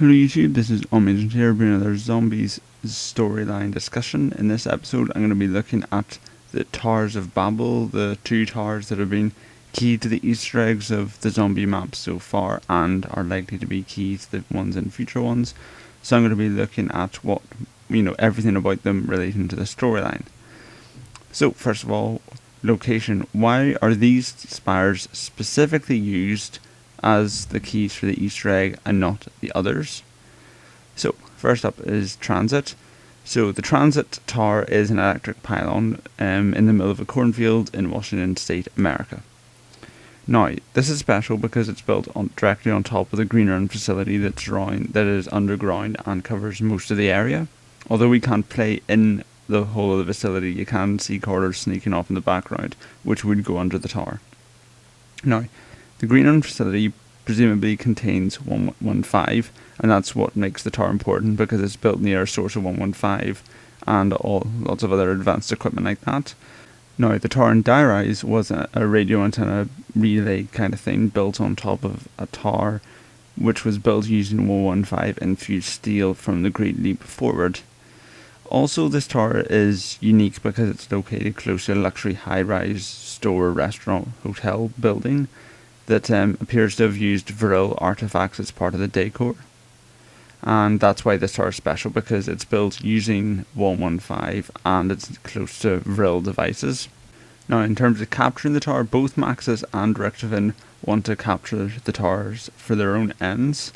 Hello YouTube, this is Omid here bringing another zombies storyline discussion. In this episode I'm going to be looking at the Towers of Bable, the two towers that have been key to the Easter eggs of the zombie maps so far and are likely to be key to the ones in future ones. So I'm going to be looking at what, everything about them relating to the storyline. So first of all, location. Why are these spires specifically used as the keys for the Easter egg and not the others? So first up is transit. So the transit tower is an electric pylon in the middle of a cornfield in Washington State, America. Now this is special because it's built directly on top of the green room facility that is underground and covers most of the area. Although we can't play in the whole of the facility, you can see corridors sneaking off in the background which would go under the tower. Now the green room facility presumably contains 115, and that's what makes the tower important because it's built near a source of 115 and lots of other advanced equipment like that. Now the tower in Rise was a radio antenna relay kind of thing built on top of a tower which was built using 115 infused steel from the Great Leap Forward. Also, this tower is unique because it's located close to a luxury high-rise store, restaurant, hotel building that appears to have used Vril artifacts as part of the decor. And that's why this tower is special, because it's built using 115 and it's close to Vril devices. Now in terms of capturing the tower, both Maxis and Rictofen want to capture the towers for their own ends.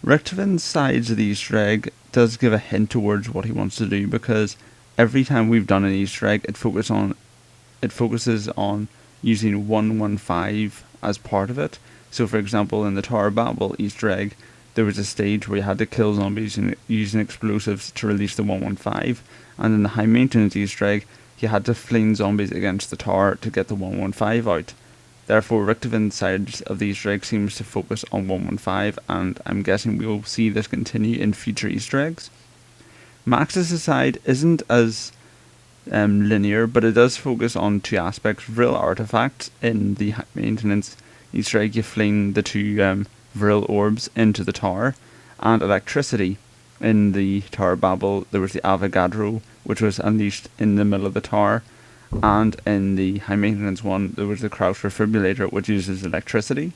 Richtofen's sides of the Easter egg does give a hint towards what he wants to do, because every time we've done an Easter egg it focuses on using 115 as part of it. So for example, in the Tower of Bable Easter egg, there was a stage where you had to kill zombies using explosives to release the 115, and in the high maintenance Easter egg, you had to fling zombies against the tower to get the 115 out. Therefore, Richtofen's side of the Easter egg seems to focus on 115, and I'm guessing we will see this continue in future Easter eggs. Maxis' side isn't as linear, but it does focus on two aspects: Vril artifacts. In the maintenance Easter egg, you fling the two Vril orbs into the tower, and electricity. In the Tower of Bable, there was the Avogadro, which was unleashed in the middle of the tower, and in the high maintenance one, there was the Crouch Defibrillator, which uses electricity.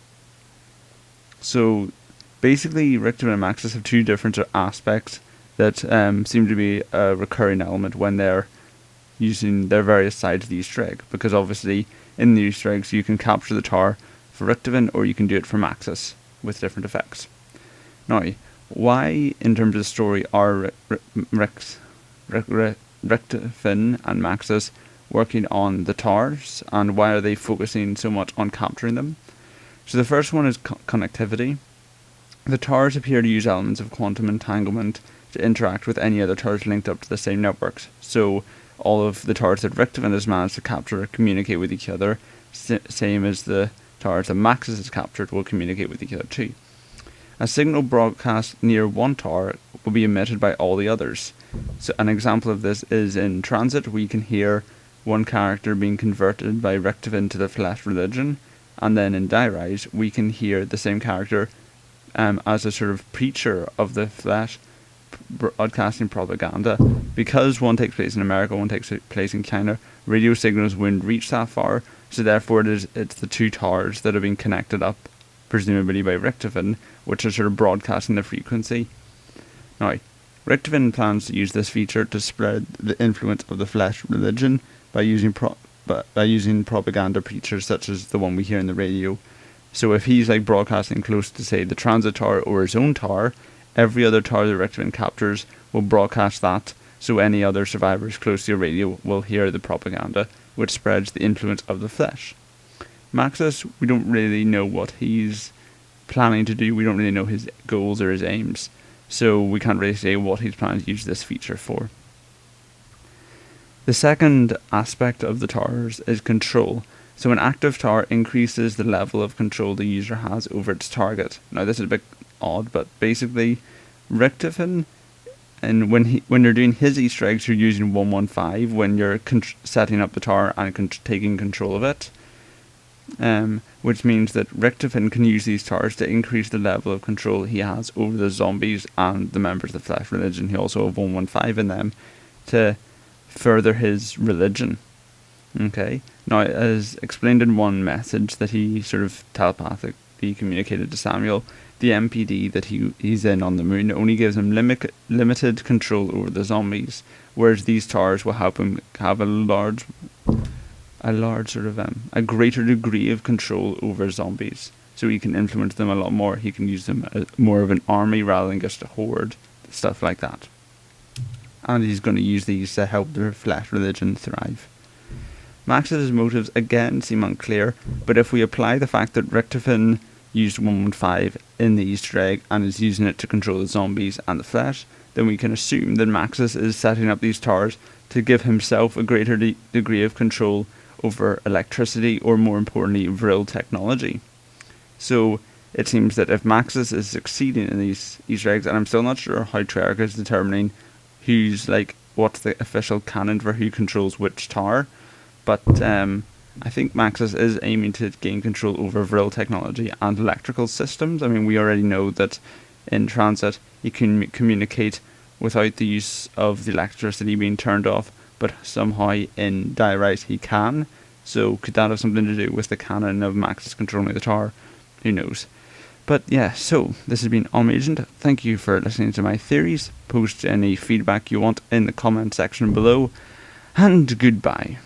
So basically, Rictofen and Maxis have two different aspects that seem to be a recurring element when they're using their various sides of the Easter egg, because obviously in the Easter eggs you can capture the tower for Rictofen or you can do it for Maxis with different effects. Now, why in terms of the story are Rictofen and Maxis working on the towers, and why are they focusing so much on capturing them? So the first one is connectivity. The towers appear to use elements of quantum entanglement to interact with any other towers linked up to the same networks. So all of the towers that Rictofen has managed to capture communicate with each other, same as the towers that Maxis has captured will communicate with each other too. A signal broadcast near one tower will be emitted by all the others. So an example of this is in Transit. We can hear one character being converted by Rictofen to the flesh religion, and then in Rise we can hear the same character as a sort of preacher of the flesh, broadcasting propaganda. Because one takes place in America, one takes place in China, radio signals wouldn't reach that far, so therefore it's the two towers that have been connected up, presumably by Rictofen, which are sort of broadcasting the frequency. Now, Rictofen plans to use this feature to spread the influence of the flesh religion by using propaganda preachers such as the one we hear in the radio. So if he's broadcasting close to, say, the transit tower or his own tower, every other tower that Rictofen captures will broadcast that, so any other survivors close to your radio will hear the propaganda, which spreads the influence of the flesh. Maxis, we don't really know what he's planning to do. We don't really know his goals or his aims, so we can't really say what he's planning to use this feature for. The second aspect of the towers is control. So an active tower increases the level of control the user has over its target. Now this is a bit odd, but basically Rictofen, and when you're doing his Easter eggs, you're using 115 when you're setting up the tower and taking control of it. which means that Rictofen can use these towers to increase the level of control he has over the zombies and the members of the Flesh Religion. He also have 115 in them to further his religion. Okay, now as explained in one message that he sort of telepathically communicated to Samuel, the MPD that he's in on the moon only gives him limited control over the zombies, whereas these towers will help him have a greater degree of control over zombies, so he can influence them a lot more. He can use them as more of an army rather than just a horde, stuff like that. And he's going to use these to help the Flesh Religion thrive. Maxis' motives again seem unclear, but if we apply the fact that Rictofen used 115 in the Easter egg and is using it to control the zombies and the flesh, then we can assume that Maxis is setting up these towers to give himself a greater degree of control over electricity, or more importantly, vril technology. So it seems that if Maxis is succeeding in these Easter eggs, and I'm still not sure how Treyarch is determining what's the official canon for who controls which tower, but I think Maxis is aiming to gain control over vril technology and electrical systems. I mean, we already know that in transit he can communicate without the use of the electricity being turned off, but somehow in Diorite he can. So could that have something to do with the canon of Maxis controlling the tower? Who knows? But yeah, so this has been Omagent. Thank you for listening to my theories. Post any feedback you want in the comment section below, and goodbye.